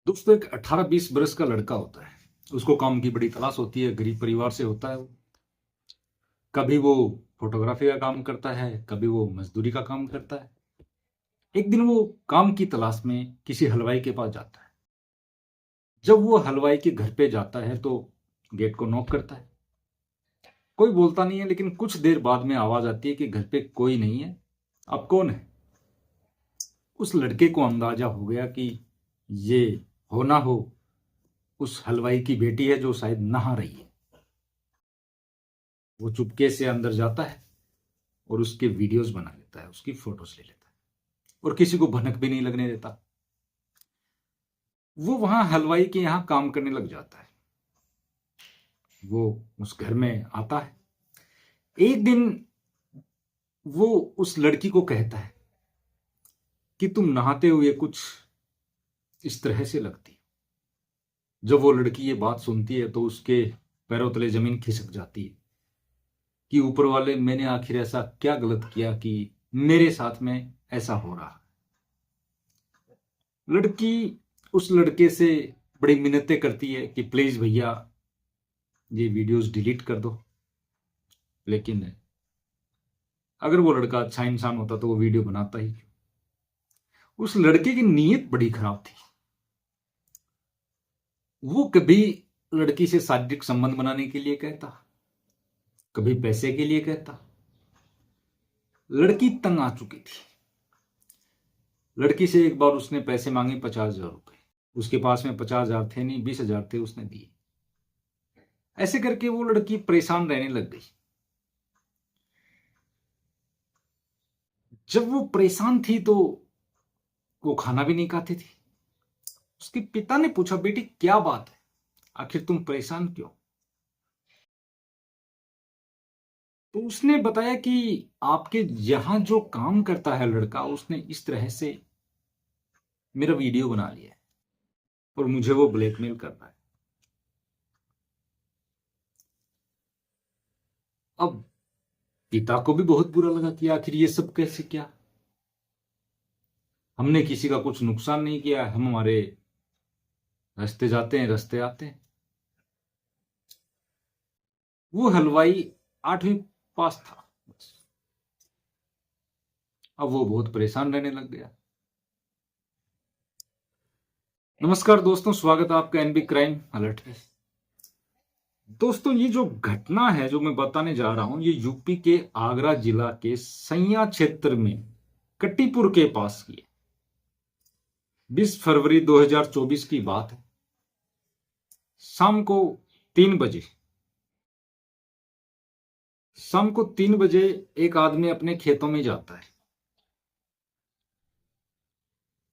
दोस्तों, एक 18-20 बरस का लड़का होता है। उसको काम की बड़ी तलाश होती है। गरीब परिवार से होता है वो। कभी वो फोटोग्राफी का काम करता है, कभी वो मजदूरी का काम करता है। एक दिन वो काम की तलाश में किसी हलवाई के पास जाता है। जब वो हलवाई के घर पे जाता है तो गेट को नॉक करता है। कोई बोलता नहीं है, लेकिन कुछ देर बाद में आवाज आती है कि घर पे कोई नहीं है। अब कौन है? उस लड़के को अंदाजा हो गया कि ये हो ना हो उस हलवाई की बेटी है जो शायद नहा रही है। वो चुपके से अंदर जाता है और उसके वीडियोस बना लेता है, उसकी फोटोज ले लेता है और किसी को भनक भी नहीं लगने देता। वो वहां हलवाई के यहां काम करने लग जाता है। वो उस घर में आता है। एक दिन वो उस लड़की को कहता है कि तुम नहाते हुए कुछ इस तरह से लगती। जब वो लड़की ये बात सुनती है तो उसके पैरों तले जमीन खिसक जाती है कि ऊपर वाले, मैंने आखिर ऐसा क्या गलत किया कि मेरे साथ में ऐसा हो रहा। लड़की उस लड़के से बड़ी मिन्नतें करती है कि प्लीज भैया ये वीडियोस डिलीट कर दो। लेकिन अगर वो लड़का अच्छा इंसान होता तो वो वीडियो बनाता ही क्यों? उस लड़के की नीयत बड़ी खराब थी। वो कभी लड़की से शारीरिक संबंध बनाने के लिए कहता, कभी पैसे के लिए कहता। लड़की तंग आ चुकी थी। लड़की से एक बार उसने पैसे मांगे 50,000 रुपए। उसके पास में 50,000 थे नहीं, 20,000 थे, उसने दिए। ऐसे करके वो लड़की परेशान रहने लग गई। जब वो परेशान थी तो वो खाना भी नहीं खाती थी। उसके पिता ने पूछा, बेटी क्या बात है, आखिर तुम परेशान क्यों? तो उसने बताया कि आपके यहां जो काम करता है लड़का, उसने इस तरह से मेरा वीडियो बना लिया है और मुझे वो ब्लैकमेल कर रहा है। अब पिता को भी बहुत बुरा लगा कि आखिर ये सब कैसे क्या। हमने किसी का कुछ नुकसान नहीं किया, हम हमारे रास्ते जाते हैं, रास्ते आते हैं। वो हलवाई 8वीं पास था बस। अब वो बहुत परेशान रहने लग गया। नमस्कार दोस्तों, स्वागत है आपका एनबी क्राइम अलर्ट पे। दोस्तों, ये जो घटना है जो मैं बताने जा रहा हूं, ये यूपी के आगरा जिला के सैया क्षेत्र में कट्टीपुर के पास की है। 20 फरवरी 2024 की बात है। शाम को 3 बजे शाम को 3 बजे एक आदमी अपने खेतों में जाता है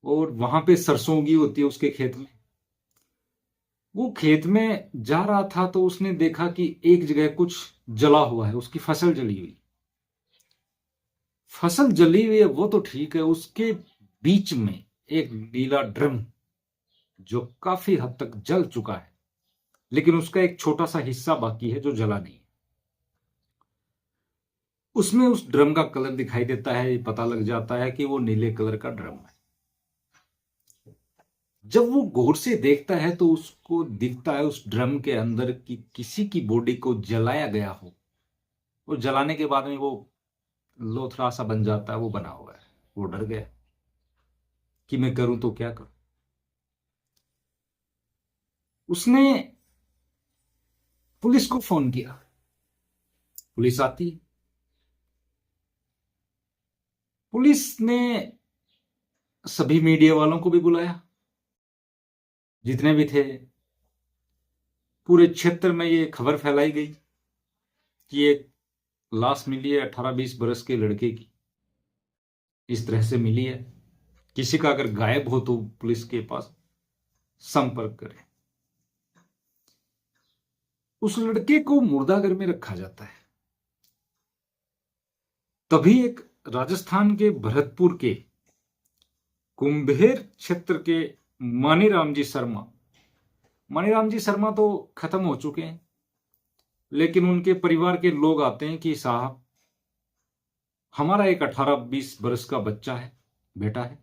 और वहां पे सरसों उगी होती है उसके खेत में। वो खेत में जा रहा था तो उसने देखा कि एक जगह कुछ जला हुआ है, उसकी फसल जली हुई। फसल जली हुई है वो तो ठीक है, उसके बीच में एक नीला ड्रम जो काफी हद तक जल चुका है, लेकिन उसका एक छोटा सा हिस्सा बाकी है जो जला नहीं। उसमें उस ड्रम का कलर दिखाई देता है, पता लग जाता है कि वो नीले कलर का ड्रम है। जब वो गौर से देखता है तो उसको दिखता है उस ड्रम के अंदर कि किसी की बॉडी को जलाया गया हो और जलाने के बाद में वो लोथड़ा सा बन जाता है, वो बना हुआ है। वो डर गया कि मैं करूं तो क्या करूं। उसने पुलिस को फोन किया। पुलिस आती है। पुलिस ने सभी मीडिया वालों को भी बुलाया, जितने भी थे। पूरे क्षेत्र में ये खबर फैलाई गई कि एक लाश मिली है 18-20 बरस के लड़के की। इस तरह से मिली है। किसी का अगर गायब हो तो पुलिस के पास संपर्क करें। उस लड़के को मुर्दाघर में रखा जाता है। तभी एक राजस्थान के भरतपुर के कुंभेर क्षेत्र के मानीराम जी शर्मा तो खत्म हो चुके हैं, लेकिन उनके परिवार के लोग आते हैं कि साहब, हमारा एक 18-20 बरस का बच्चा है, बेटा है,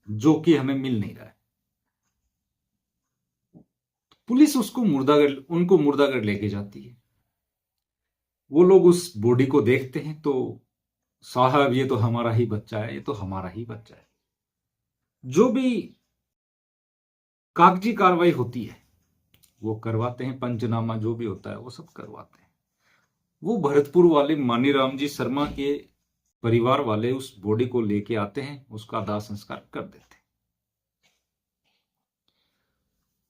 जो कि हमें मिल नहीं रहा है। पुलिस उनको मुर्दाघर लेके जाती है। वो लोग उस बॉडी को देखते हैं तो साहब ये तो हमारा ही बच्चा है, ये तो हमारा ही बच्चा है। जो भी कागजी कार्रवाई होती है वो करवाते हैं, पंचनामा जो भी होता है वो सब करवाते हैं। वो भरतपुर वाले मानीराम जी शर्मा के परिवार वाले उस बॉडी को लेके आते हैं, उसका दाह संस्कार कर देते हैं।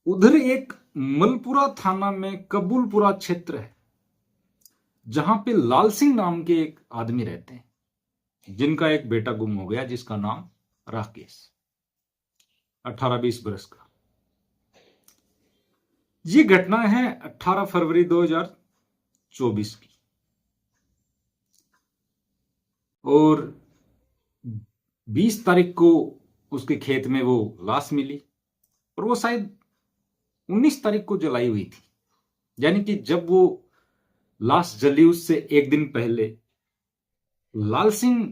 उधर एक मलपुरा थाना में कबूलपुरा क्षेत्र है, जहां पे लाल सिंह नाम के एक आदमी रहते हैं, जिनका एक बेटा गुम हो गया, जिसका नाम राकेश, 18-20 बरस का। ये घटना है 18 फरवरी 2024 की, और 20 तारीख को उसके खेत में वो लाश मिली, और वो शायद 19 तारीख को जलाई हुई थी। यानी कि जब वो लाश जली उससे एक दिन पहले लाल सिंह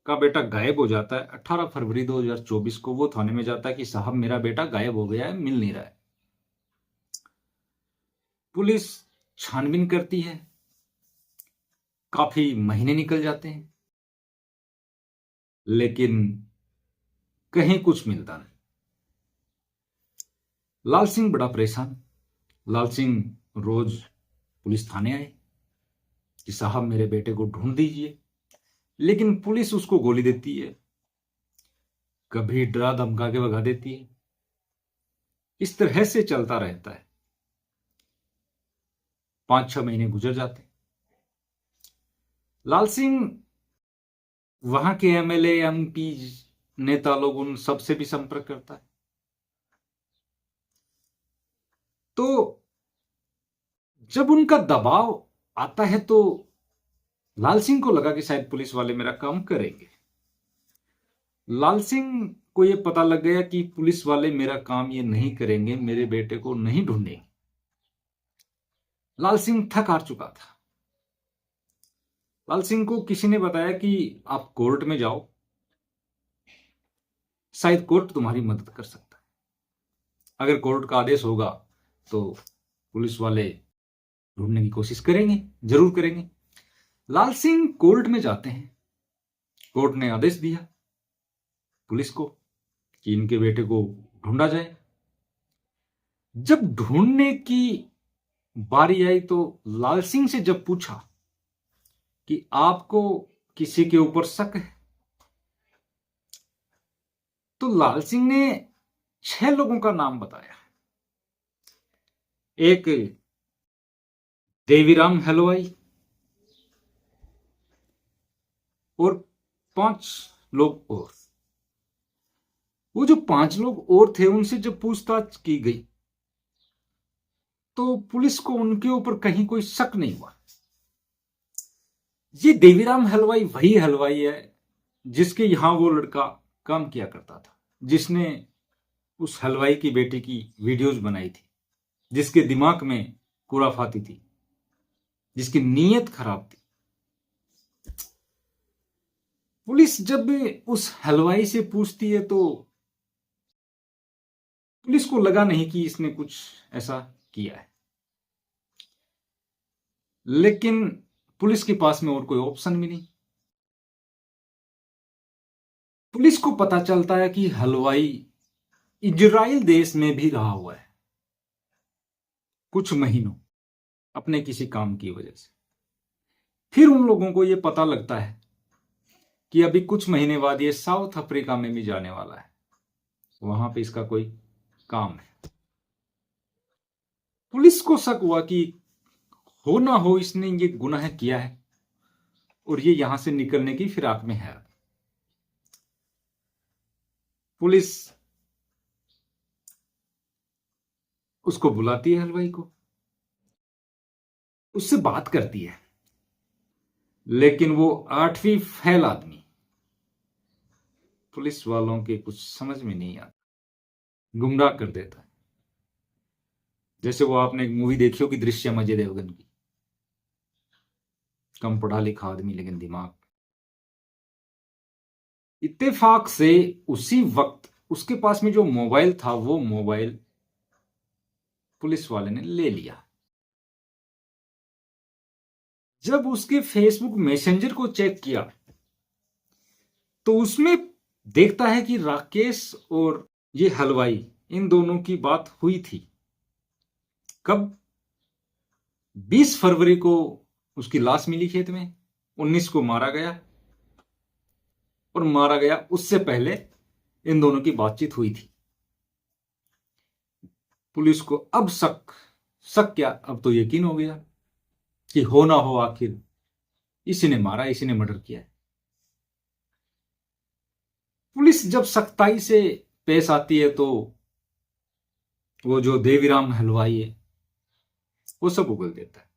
का बेटा गायब हो जाता है। 18 फरवरी 2024 को वो थाने में जाता है कि साहब मेरा बेटा गायब हो गया है, मिल नहीं रहा है। पुलिस छानबीन करती है, काफी महीने निकल जाते हैं, लेकिन कहीं कुछ मिलता नहीं। लाल सिंह बड़ा परेशान। लाल सिंह रोज पुलिस थाने आए कि साहब मेरे बेटे को ढूंढ दीजिए, लेकिन पुलिस उसको गोली देती है, कभी डरा धमका के भगा देती है। इस तरह से चलता रहता है। 5-6 महीने गुजर जाते। लाल सिंह वहां के एमएलए, एमपी, नेता लोग, उन सबसे भी संपर्क करता है। तो जब उनका दबाव आता है तो लाल सिंह को लगा कि शायद पुलिस वाले मेरा काम करेंगे। लाल सिंह को यह पता लग गया कि पुलिस वाले मेरा काम ये नहीं करेंगे, मेरे बेटे को नहीं ढूंढेंगे। लाल सिंह थक हार चुका था। लाल सिंह को किसी ने बताया कि आप कोर्ट में जाओ, शायद कोर्ट तुम्हारी मदद कर सकता है। अगर कोर्ट का आदेश होगा तो पुलिस वाले ढूंढने की कोशिश करेंगे, जरूर करेंगे। लाल सिंह कोर्ट में जाते हैं। कोर्ट ने आदेश दिया पुलिस को कि इनके बेटे को ढूंढा जाए। जब ढूंढने की बारी आई तो लाल सिंह से जब पूछा कि आपको किसी के ऊपर शक है, तो लाल सिंह ने 6 लोगों का नाम बताया। एक देवीराम हलवाई और 5 लोग और। वो जो 5 लोग और थे उनसे जब पूछताछ की गई तो पुलिस को उनके ऊपर कहीं कोई शक नहीं हुआ। ये देवीराम हलवाई वही हलवाई है जिसके यहां वो लड़का काम किया करता था, जिसने उस हलवाई की बेटी की वीडियोज बनाई थी, जिसके दिमाग में खुराफाती थी, जिसकी नीयत खराब थी। पुलिस जब उस हलवाई से पूछती है तो पुलिस को लगा नहीं कि इसने कुछ ऐसा किया है, लेकिन पुलिस के पास में और कोई ऑप्शन भी नहीं। पुलिस को पता चलता है कि हलवाई इजराइल देश में भी रहा हुआ है कुछ महीनों, अपने किसी काम की वजह से। फिर उन लोगों को यह पता लगता है कि अभी कुछ महीने बाद ये साउथ अफ्रीका में भी जाने वाला है, वहां पे इसका कोई काम है। पुलिस को शक हुआ कि हो ना हो इसने ये गुनाह किया है और ये यहां से निकलने की फिराक में है। पुलिस उसको बुलाती है, हलवाई को, उससे बात करती है, लेकिन वो 8वीं फेल आदमी पुलिस वालों के कुछ समझ में नहीं आता, गुमराह कर देता है। जैसे वो आपने एक मूवी देखी होगी दृश्यम, अजय देवगन की, कम पढ़ा लिखा आदमी लेकिन दिमाग। इत्तेफाक से उसी वक्त उसके पास में जो मोबाइल था वो मोबाइल पुलिस वाले ने ले लिया। जब उसके फेसबुक मैसेंजर को चेक किया तो उसमें देखता है कि राकेश और ये हलवाई इन दोनों की बात हुई थी। कब? 20 फरवरी को उसकी लाश मिली खेत में, 19 को मारा गया, और मारा गया उससे पहले इन दोनों की बातचीत हुई थी। पुलिस को अब शक क्या, अब तो यकीन हो गया कि हो ना हो आखिर इसी ने मारा, इसी ने मर्डर किया है। पुलिस जब सख्ताई से पेश आती है तो वो जो देवीराम हलवाई है वो सब उगल देता है।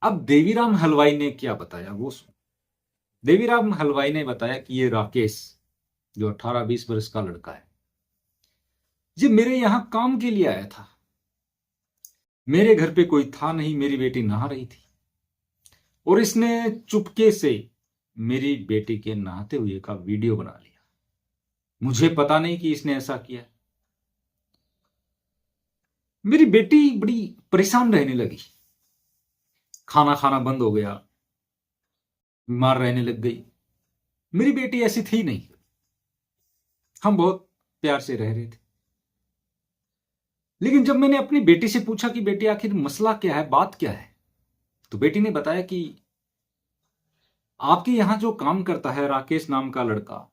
अब देवीराम हलवाई ने क्या बताया वो सुन। देवीराम हलवाई ने बताया कि ये राकेश जो 18-20 वर्ष का लड़का है, ये मेरे यहां काम के लिए आया था। मेरे घर पे कोई था नहीं, मेरी बेटी नहा रही थी और इसने चुपके से मेरी बेटी के नहाते हुए का वीडियो बना लिया। मुझे पता नहीं कि इसने ऐसा किया। मेरी बेटी बड़ी परेशान रहने लगी, खाना खाना बंद हो गया, बीमार रहने लग गई। मेरी बेटी ऐसी थी नहीं, हम बहुत प्यार से रह रहे थे। लेकिन जब मैंने अपनी बेटी से पूछा कि बेटी आखिर मसला क्या है, बात क्या है, तो बेटी ने बताया कि आपके यहां जो काम करता है राकेश नाम का लड़का,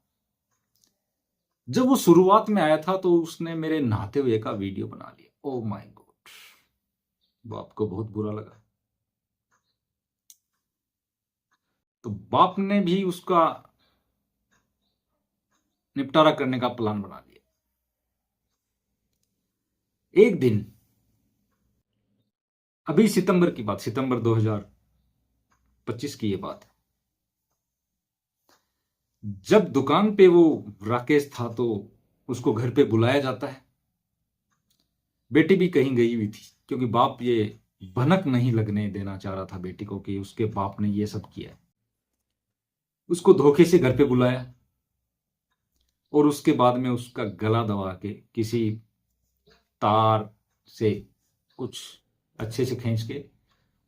जब वो शुरुआत में आया था तो उसने मेरे नहाते हुए का वीडियो बना लिया। ओ माय गॉड, बाप को बहुत बुरा लगा। तो बाप ने भी उसका निपटारा करने का प्लान बना लिया। एक दिन, अभी सितंबर की बात, सितंबर 2025 की ये बात है, जब दुकान पे वो राकेश था तो उसको घर पे बुलाया जाता है। बेटी भी कहीं गई हुई थी क्योंकि बाप ये भनक नहीं लगने देना चाह रहा था बेटी को कि उसके बाप ने ये सब किया है। उसको धोखे से घर पे बुलाया और उसके बाद में उसका गला दबा के किसी तार से कुछ अच्छे से खींच के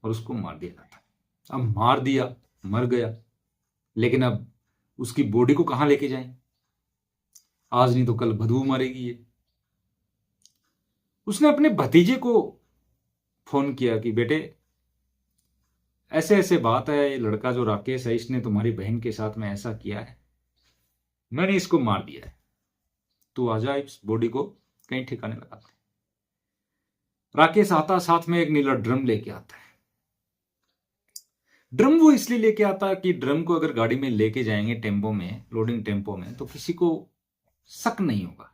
और उसको मार दिया जाता। अब मार दिया, मर गया, लेकिन अब उसकी बॉडी को कहां लेके जाएं? आज नहीं तो कल बदबू मारेगी ये। उसने अपने भतीजे को फोन किया कि बेटे ऐसे ऐसे बात है, ये लड़का जो राकेश है इसने तुम्हारी बहन के साथ में ऐसा किया है, मैंने इसको मार दिया है, तू आ जा इस बॉडी को कहीं ठिकाने लगाते। राकेश आता, साथ में एक नीला ड्रम लेके आता है। ड्रम वो इसलिए लेके आता है कि ड्रम को अगर गाड़ी में लेके जाएंगे टेम्पो में, लोडिंग टेम्पो में, तो किसी को शक नहीं होगा।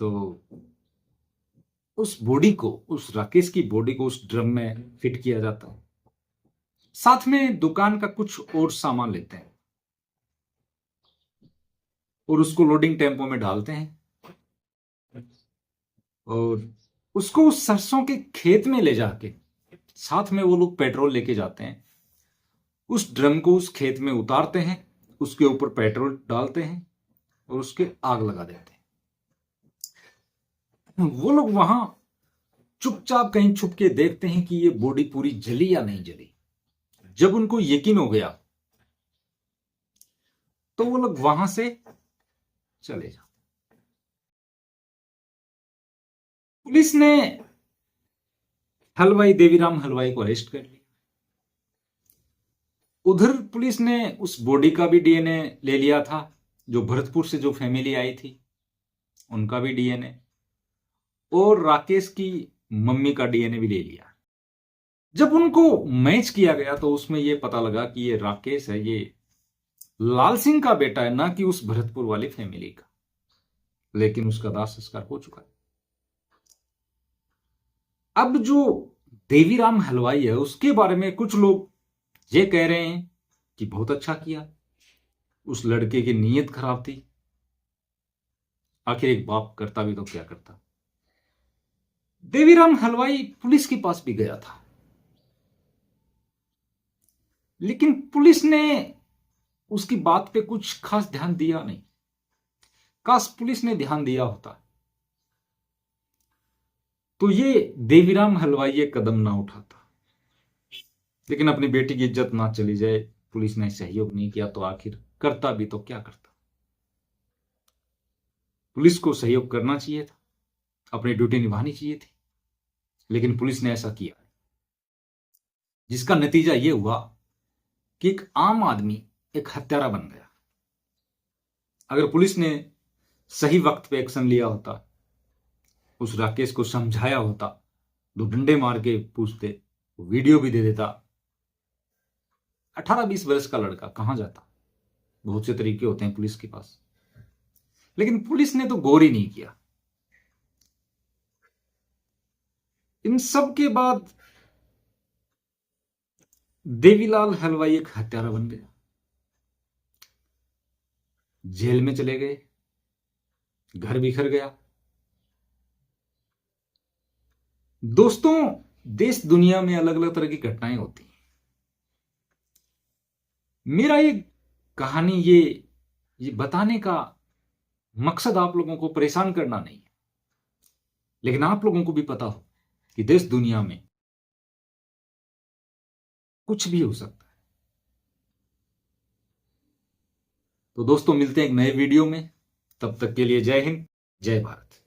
तो उस बॉडी को, उस राकेश की बॉडी को उस ड्रम में फिट किया जाता है। साथ में दुकान का कुछ और सामान लेते हैं और उसको लोडिंग टेम्पो में डालते हैं और उसको उस सरसों के खेत में ले जाके, साथ में वो लोग पेट्रोल लेके जाते हैं, उस ड्रम को उस खेत में उतारते हैं, उसके ऊपर पेट्रोल डालते हैं और उसके आग लगा देते हैं। वो लोग वहां चुपचाप कहीं छुप के देखते हैं कि ये बॉडी पूरी जली या नहीं जली। जब उनको यकीन हो गया तो वो लोग वहां से चले जाते। पुलिस ने हलवाई, देवीराम हलवाई को अरेस्ट कर लिया। उधर पुलिस ने उस बॉडी का भी डीएनए ले लिया था, जो भरतपुर से जो फैमिली आई थी उनका भी डीएनए, और राकेश की मम्मी का डीएनए भी ले लिया। जब उनको मैच किया गया तो उसमें यह पता लगा कि ये राकेश है, ये लाल सिंह का बेटा है, ना कि उस भरतपुर वाली फैमिली का। लेकिन उसका दाह संस्कार हो चुका है। अब जो देवीराम हलवाई है उसके बारे में कुछ लोग ये कह रहे हैं कि बहुत अच्छा किया, उस लड़के की नीयत खराब थी, आखिर एक बाप करता भी तो क्या करता। देवीराम हलवाई पुलिस के पास भी गया था, लेकिन पुलिस ने उसकी बात पे कुछ खास ध्यान दिया नहीं। काश पुलिस ने ध्यान दिया होता तो ये देवीराम हलवाई ये कदम ना उठाता। लेकिन अपनी बेटी की इज्जत ना चली जाए, पुलिस ने सहयोग नहीं किया तो आखिर करता भी तो क्या करता। पुलिस को सहयोग करना चाहिए था, अपनी ड्यूटी निभानी चाहिए थी, लेकिन पुलिस ने ऐसा किया, जिसका नतीजा यह हुआ कि एक आम आदमी एक हत्यारा बन गया। अगर पुलिस ने सही वक्त पे एक्शन लिया होता, उस राकेश को समझाया होता, 2 डंडे मार के पूछते, वीडियो भी दे देता, 18-20 वर्ष का लड़का कहां जाता। बहुत से तरीके होते हैं पुलिस के पास, लेकिन पुलिस ने तो गौर ही नहीं किया। इन सब के बाद देवीलाल हलवाई एक हत्यारा बन गया, जेल में चले गए, घर बिखर गया। दोस्तों, देश दुनिया में अलग अलग तरह की घटनाएं होती हैं। मेरा ये कहानी ये बताने का मकसद आप लोगों को परेशान करना नहीं है, लेकिन आप लोगों को भी पता हो कि देश दुनिया में कुछ भी हो सकता है। तो दोस्तों, मिलते हैं एक नए वीडियो में। तब तक के लिए जय हिंद, जय भारत।